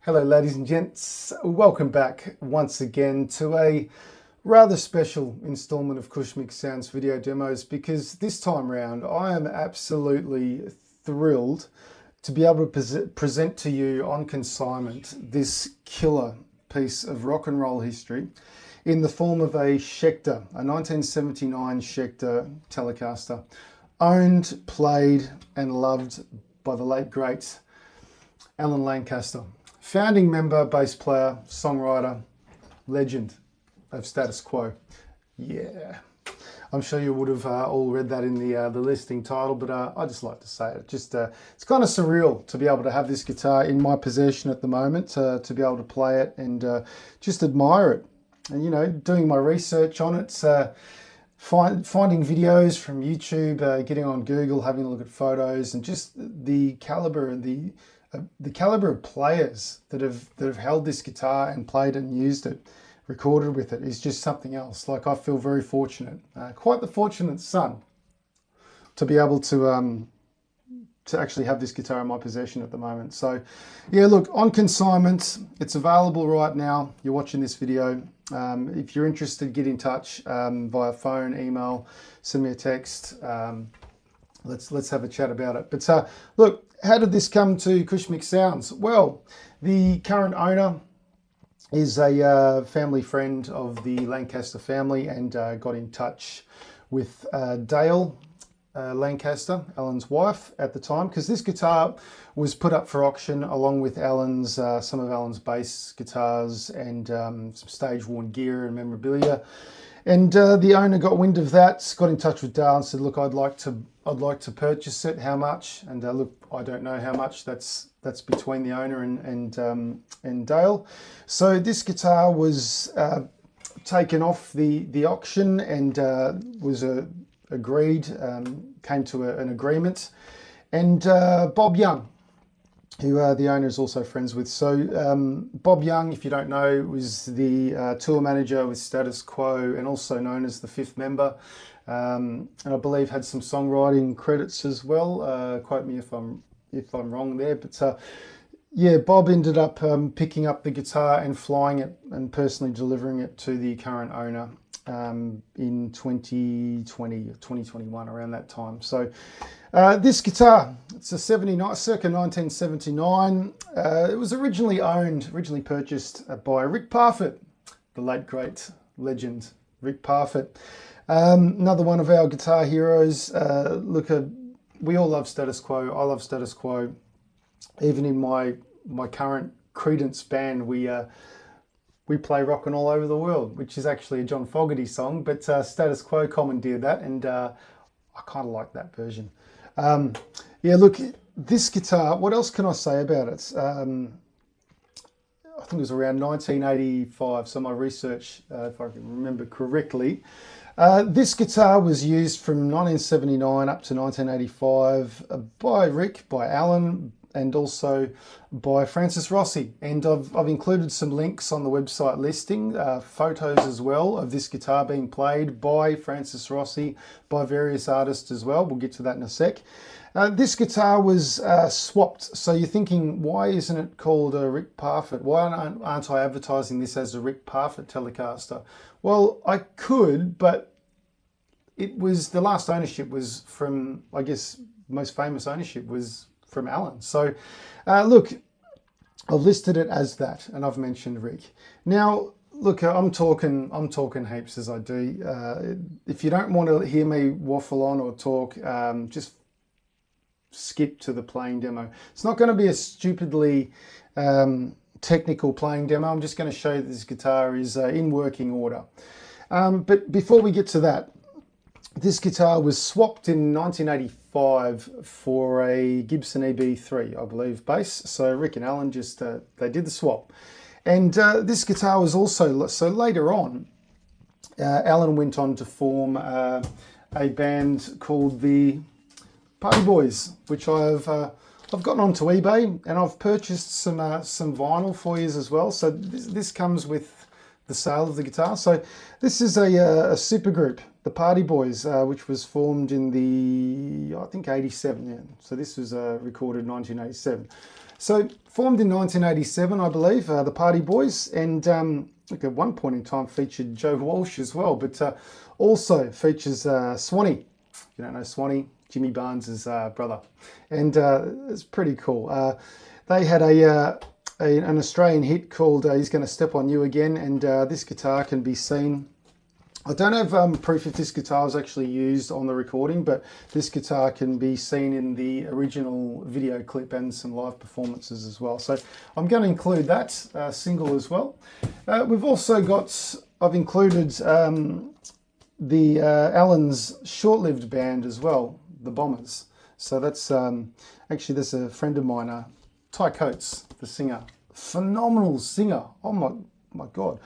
Hello ladies and gents, welcome back once again to a rather special installment of Cushmic Sounds video demos, because this time round I am absolutely thrilled to be able to present to you on consignment this killer piece of rock and roll history in the form of a Schecter, a 1979 Schecter Telecaster, owned, played and loved by the late great Alan Lancaster. Founding member, bass player, songwriter, legend of Status Quo. Yeah, I'm sure you would have all read that in the listing title, but I just like to say it. Just it's kind of surreal to be able to have this guitar in my possession at the moment, to be able to play it and just admire it. And you know, doing my research on it, finding videos from YouTube, getting on Google, having a look at photos, and just the caliber and the caliber of players that have held this guitar and played it and used it, recorded with it, is just something else. Like, I feel very fortunate, quite the fortunate son, to be able to actually have this guitar in my possession at the moment. So yeah, look, on consignment, it's available right now. You're watching this video. If you're interested, get in touch via phone, email, send me a text. Let's have a chat about it. But look, how did this come to Cushmic Sounds? Well, the current owner is a family friend of the Lancaster family, and got in touch with Dale Lancaster, Alan's wife at the time, because this guitar was put up for auction along with Alan's some of Alan's bass guitars and some stage worn gear and memorabilia. And the owner got wind of that, got in touch with Dale and said, look, I'd like to purchase it. How much? And look, I don't know how much. That's between the owner and Dale. So this guitar was taken off the auction and was agreed, came to an agreement. And Bob Young, who the owner is also friends with. So Bob Young, if you don't know, was the tour manager with Status Quo and also known as the fifth member. And I believe had some songwriting credits as well. Quote me if I'm wrong there. But yeah, Bob ended up picking up the guitar and flying it and personally delivering it to the current owner in 2020 or 2021, around that time. So this guitar, it's a circa 1979. It was originally purchased by Rick Parfitt, the late great legend Rick Parfitt. Another one of our guitar heroes. Look, we all love Status Quo. I love Status Quo. Even in my current Credence band, we play rockin' all over the world, which is actually a John Fogerty song, but Status Quo commandeered that, and I kind of like that version. Yeah, look, this guitar, what else can I say about it? I think it was around 1985, so my research, if I can remember correctly. This guitar was used from 1979 up to 1985 by Rick, by Alan, and also by Francis Rossi. And I've included some links on the website listing, photos as well of this guitar being played by Francis Rossi, by various artists as well. We'll get to that in a sec. This guitar was swapped. So you're thinking, why isn't it called a Rick Parfitt? Why aren't I advertising this as a Rick Parfitt Telecaster? Well, I could, but it was, the last ownership was from, I guess, most famous ownership was from Alan. So look, I've listed it as that, and I've mentioned Rick. Now, look, I'm talking heaps as I do. If you don't want to hear me waffle on or talk, just skip to the playing demo. It's not going to be a stupidly technical playing demo. I'm just going to show you that this guitar is in working order. But before we get to that, this guitar was swapped in 1985 for a Gibson EB3, I believe, bass. So Rick and Alan just, they did the swap. And this guitar was also, so later on, Alan went on to form a band called the Party Boys, which I've gotten onto eBay, and I've purchased some vinyl for you as well. So this comes with the sale of the guitar. So this is a super group, the Party Boys, which was formed in the, I think, 87. Yeah. So this was recorded 1987. So formed in 1987, I believe, the Party Boys, and look, at one point in time featured Joe Walsh as well, but also features Swanee. If you don't know Swanee, Jimmy Barnes' brother, and it's pretty cool. They had an Australian hit called He's Gonna Step on You Again, and this guitar can be seen. I don't have proof if this guitar was actually used on the recording, but this guitar can be seen in the original video clip and some live performances as well. So I'm going to include that single as well. We've also got, I've included the Alan's short-lived band as well, the Bombers. So that's actually, there's a friend of mine, Ty Coates, the singer, phenomenal singer. Oh my God.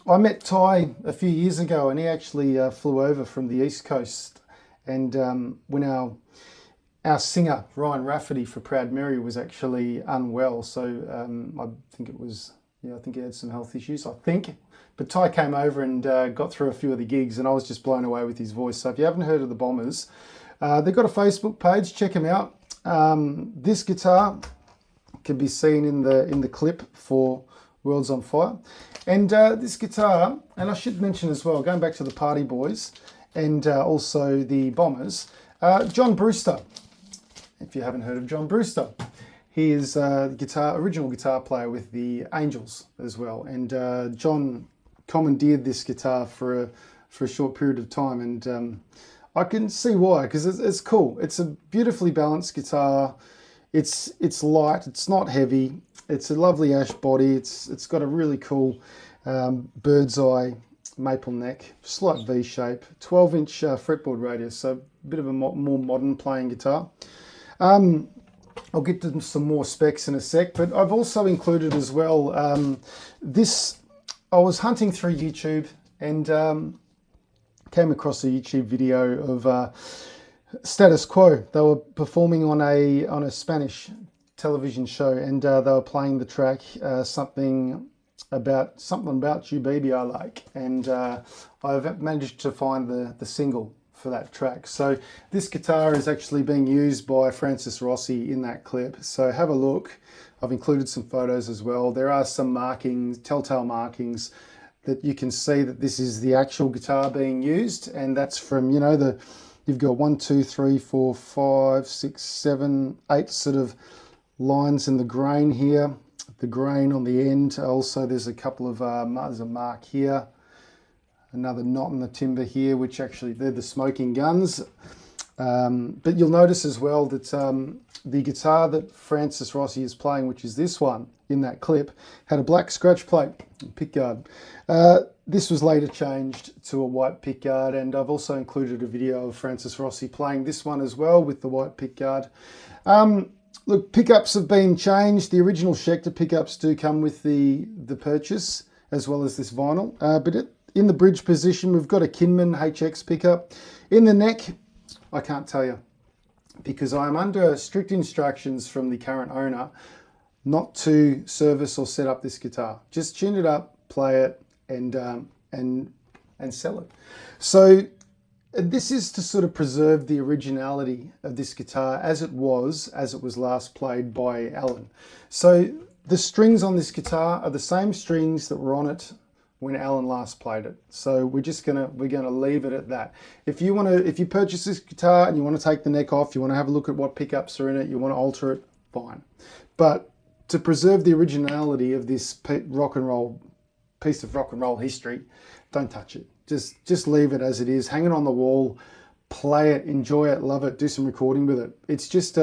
I met Ty a few years ago, and he actually flew over from the East Coast, and when our singer Ryan Rafferty for Proud Mary was actually unwell, so I think it was, I think he had some health issues, I think. But Ty came over and got through a few of the gigs, and I was just blown away with his voice. So if you haven't heard of the Bombers, they've got a Facebook page. Check them out. This guitar can be seen in the clip for World's on Fire. And this guitar, and I should mention as well, going back to the Party Boys and also the Bombers, John Brewster. If you haven't heard of John Brewster, he is the original guitar player with the Angels as well. And John commandeered this guitar for a short period of time, and I can see why, because it's cool. It's a beautifully balanced guitar. It's light. It's not heavy. It's a lovely ash body. It's got a really cool bird's eye maple neck, slight V shape, 12-inch fretboard radius, so a bit of a more modern playing guitar. I'll get to some more specs in a sec, but I've also included as well this. I was hunting through YouTube and came across a YouTube video of Status Quo. They were performing on a Spanish television show, and they were playing the track something about you baby I like, and I've managed to find the single for that track. So this guitar is actually being used by Francis Rossi in that clip, so have a look. I've included some photos as well. There are some markings, telltale markings, that you can see that this is the actual guitar being used, and that's from, you've got 1, 2, 3, 4, 5, 6, 7, 8 sort of lines in the grain here, the grain on the end. Also there's a couple of there's a mark here, another knot in the timber here, which actually they're the smoking guns. But you'll notice as well that the guitar that Francis Rossi is playing, which is this one in that clip, had a black scratch plate pickguard. This was later changed to a white pickguard, and I've also included a video of Francis Rossi playing this one as well with the white pickguard. Look, pickups have been changed. The original Schecter pickups do come with the purchase, as well as this vinyl. But in the bridge position, we've got a Kinman HX pickup. In the neck, I can't tell you, because I am under strict instructions from the current owner not to service or set up this guitar. Just tune it up, play it, and sell it. So this is to sort of preserve the originality of this guitar as it was last played by Alan. So the strings on this guitar are the same strings that were on it when Alan last played it. So we're gonna leave it at that. If you purchase this guitar and you want to take the neck off, you want to have a look at what pickups are in it, you want to alter it, fine. But to preserve the originality of this piece of rock and roll history, don't touch it. Just leave it as it is. Hang it on the wall, play it, enjoy it, love it, do some recording with it. It's just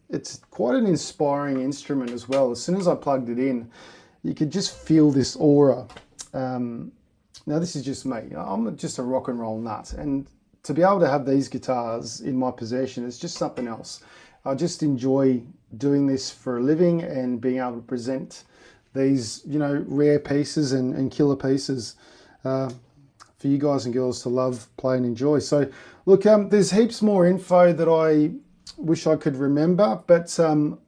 it's quite an inspiring instrument as well. As soon as I plugged it in, you could just feel this aura. Now this is just me. I'm just a rock and roll nut, and to be able to have these guitars in my possession is just something else. I just enjoy doing this for a living and being able to present these, rare pieces and killer pieces for you guys and girls to love, play and enjoy. So look, there's heaps more info that I wish I could remember, but I'm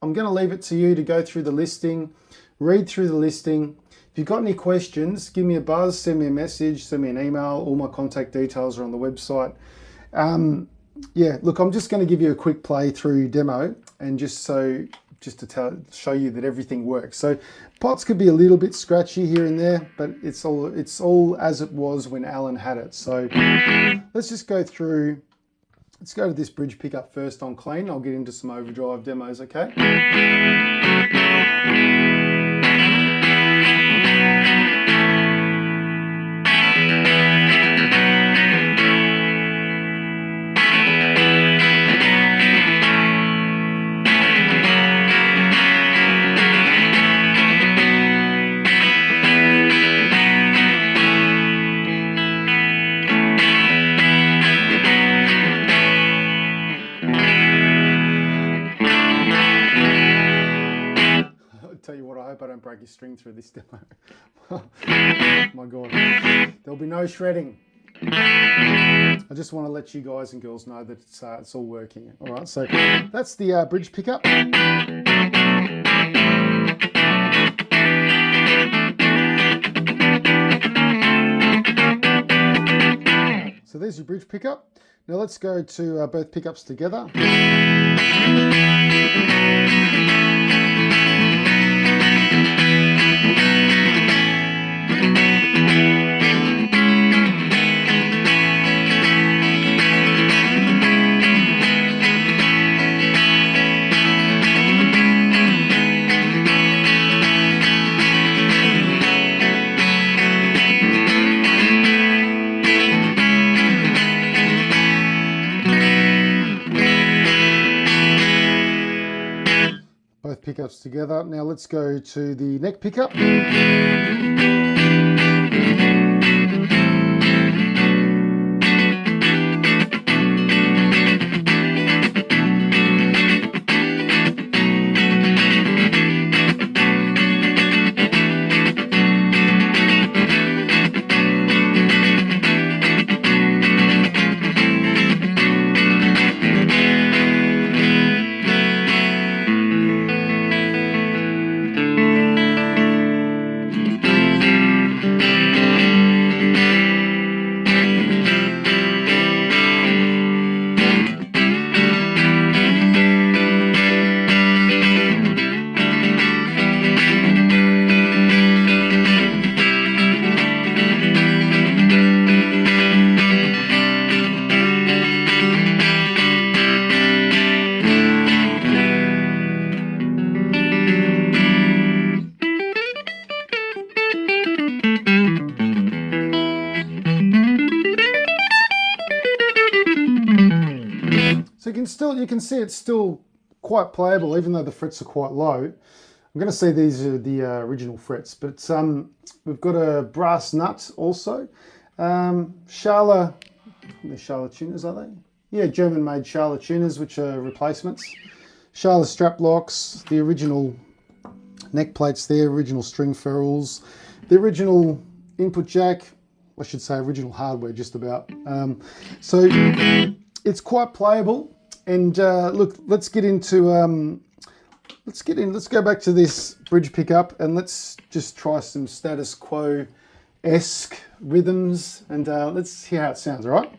I'm going to leave it to you to go through the listing, read through the listing. If you've got any questions, give me a buzz, send me a message, send me an email. All my contact details are on the website. Yeah, look, I'm just going to give you a quick playthrough demo, and just to show you that everything works. So pots could be a little bit scratchy here and there, but it's all as it was when Alan had it. So let's just go through. Let's go to this bridge pickup first on clean. I'll get into some overdrive demos, okay? Tell you what, I hope I don't break your string through this demo. My God, there'll be no shredding. I just want to let you guys and girls know that it's all working. All right, so that's the bridge pickup. So there's your bridge pickup. Now let's go to both pickups together. Both pickups together. Now let's go to the neck pickup. So you can see it's still quite playable, even though the frets are quite low. I'm going to say these are the original frets, but we've got a brass nut also. Schala, they're Schala tuners, are they? Yeah, German-made Schala tuners, which are replacements. Schala strap locks, the original neck plates there, original string ferrules, the original input jack, I should say original hardware just about. So it's quite playable. And look, let's go back to this bridge pickup and let's just try some status quo-esque rhythms, and let's hear how it sounds, all right?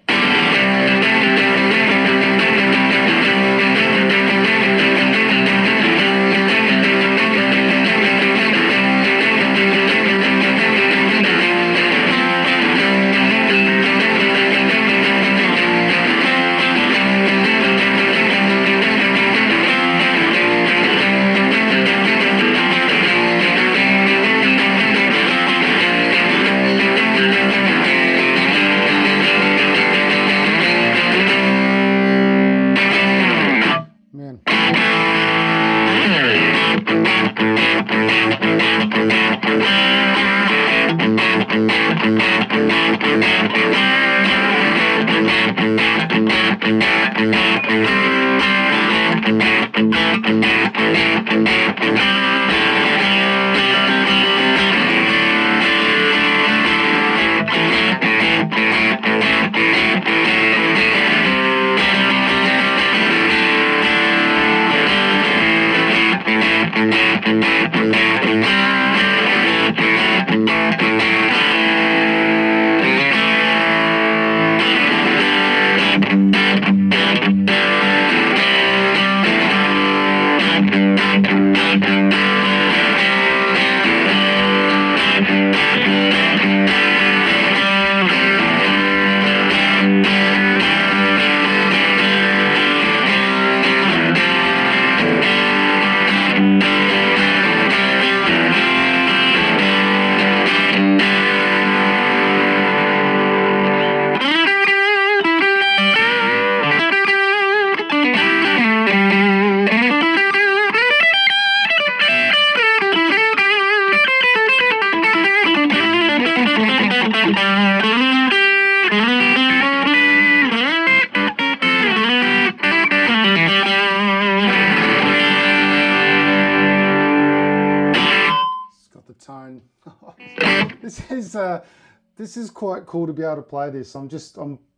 This is quite cool to be able to play this. I'm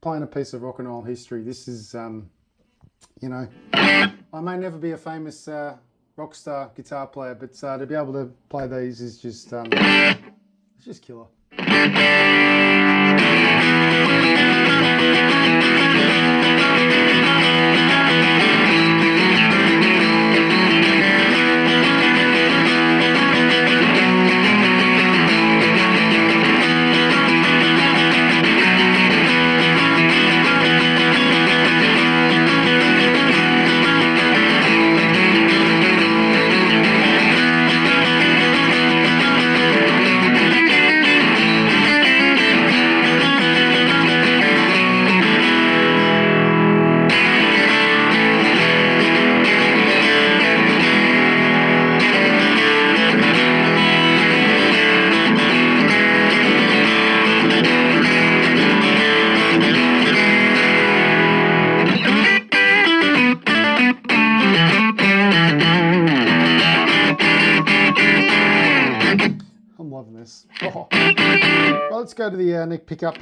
playing a piece of rock and roll history. This is, you know, I may never be a famous rock star guitar player, but to be able to play these is just, it's just killer. I'm loving this. Oh. Well, let's go to the neck pickup.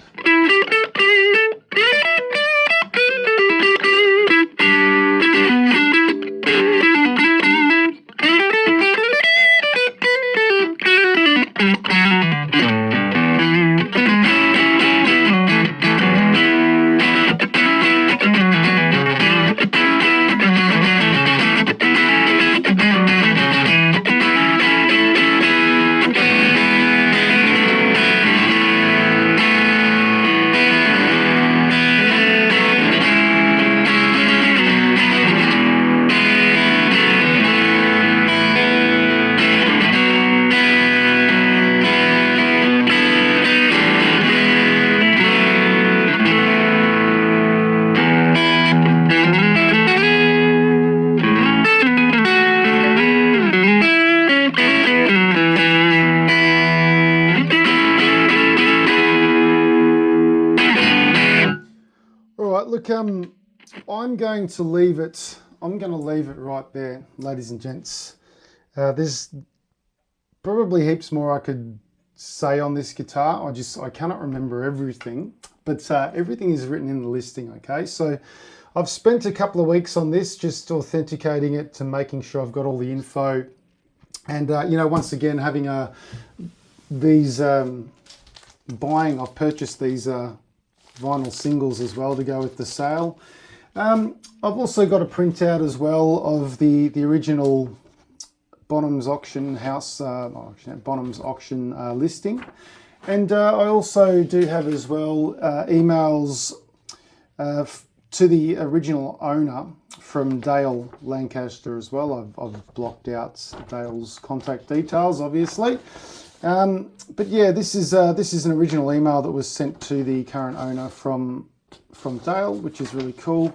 Look, I'm going to leave it right there, ladies and gents. There's probably heaps more I could say on this guitar. I cannot remember everything, but everything is written in the listing, okay? So I've spent a couple of weeks on this, just authenticating it to making sure I've got all the info. And, you know, once again, having I've purchased these vinyl singles as well to go with the sale. I've also got a printout as well of the original Bonham's auction house, Bonham's auction listing. And I also do have as well emails to the original owner from Dale Lancaster as well. I've blocked out Dale's contact details, obviously. But yeah, this is an original email that was sent to the current owner from Dale, which is really cool.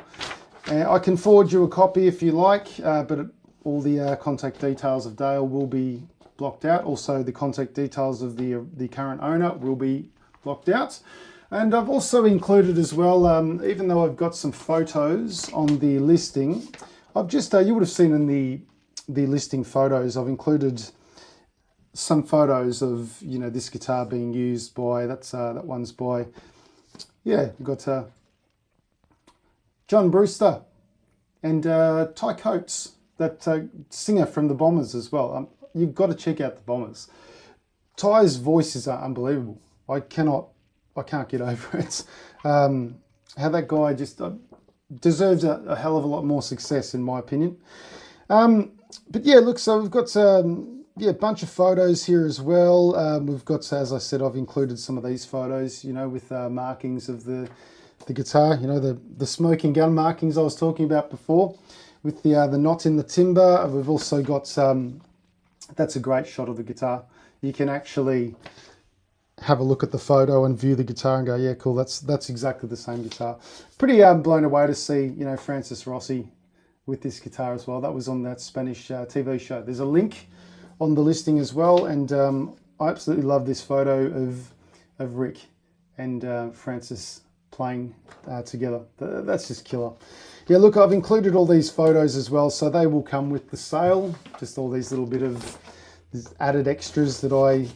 I can forward you a copy if you like, but all the contact details of Dale will be blocked out. Also, the contact details of the current owner will be blocked out. And I've also included as well, even though I've got some photos on the listing, I've just you would have seen in the listing photos, I've included some photos of, you know, this guitar being used by, that one's by, yeah, you've got John Brewster and Ty Coates, that singer from the Bombers as well. You've got to check out the Bombers. Ty's voices are unbelievable. I can't get over it. How that guy just deserves a hell of a lot more success, in my opinion. But yeah, look, so we've got a bunch of photos here as well. We've got, as I said, I've included some of these photos, you know, with markings of the guitar, you know, the smoking gun markings I was talking about before, with the knot in the timber. We've also got, that's a great shot of the guitar. You can actually have a look at the photo and view the guitar and go, yeah, cool, that's exactly the same guitar. Pretty blown away to see, you know, Francis Rossi with this guitar as well. That was on that Spanish TV show. There's a link on the listing as well, and I absolutely love this photo of Rick and Francis playing together. That's just killer. Yeah, look, I've included all these photos as well, so they will come with the sale. Just all these little bit of added extras that I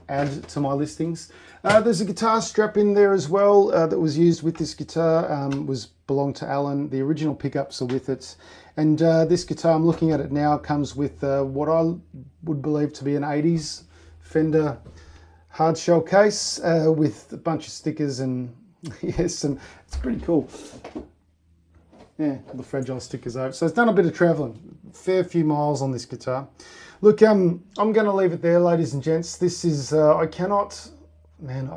add to my listings. There's a guitar strap in there as well that was used with this guitar, belonged to Alan. The original pickups are with it. And this guitar, I'm looking at it now, comes with what I would believe to be an 80s Fender hard shell case with a bunch of stickers and yes, and it's pretty cool. Yeah, all the fragile stickers over. So it's done a bit of traveling, fair few miles on this guitar. Look, I'm going to leave it there, ladies and gents. This is, I cannot, man,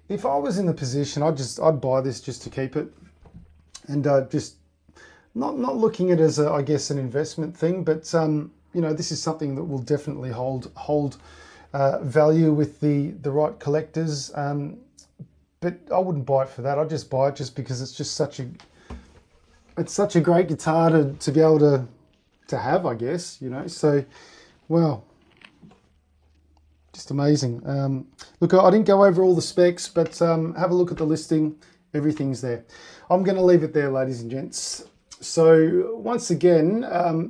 if I was in the position, I'd buy this just to keep it. And just not looking at it as, I guess, an investment thing, but, you know, this is something that will definitely hold value with the right collectors. But I wouldn't buy it for that. I'd just buy it just because it's just such a great guitar to be able to have, I guess, you know. So, well, just amazing. Look, I didn't go over all the specs, but have a look at the listing. Everything's there. I'm going to leave it there, ladies and gents. So once again,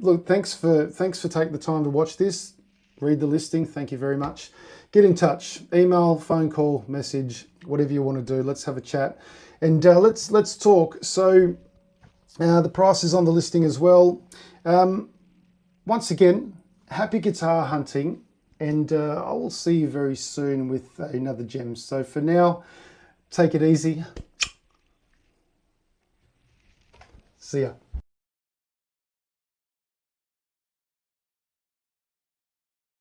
look, thanks for taking the time to watch this. Read the listing. Thank you very much. Get in touch. Email, phone call, message, whatever you want to do. Let's have a chat and let's talk. So the price is on the listing as well. Once again, happy guitar hunting, and I will see you very soon with another gem. So for now, take it easy. See ya.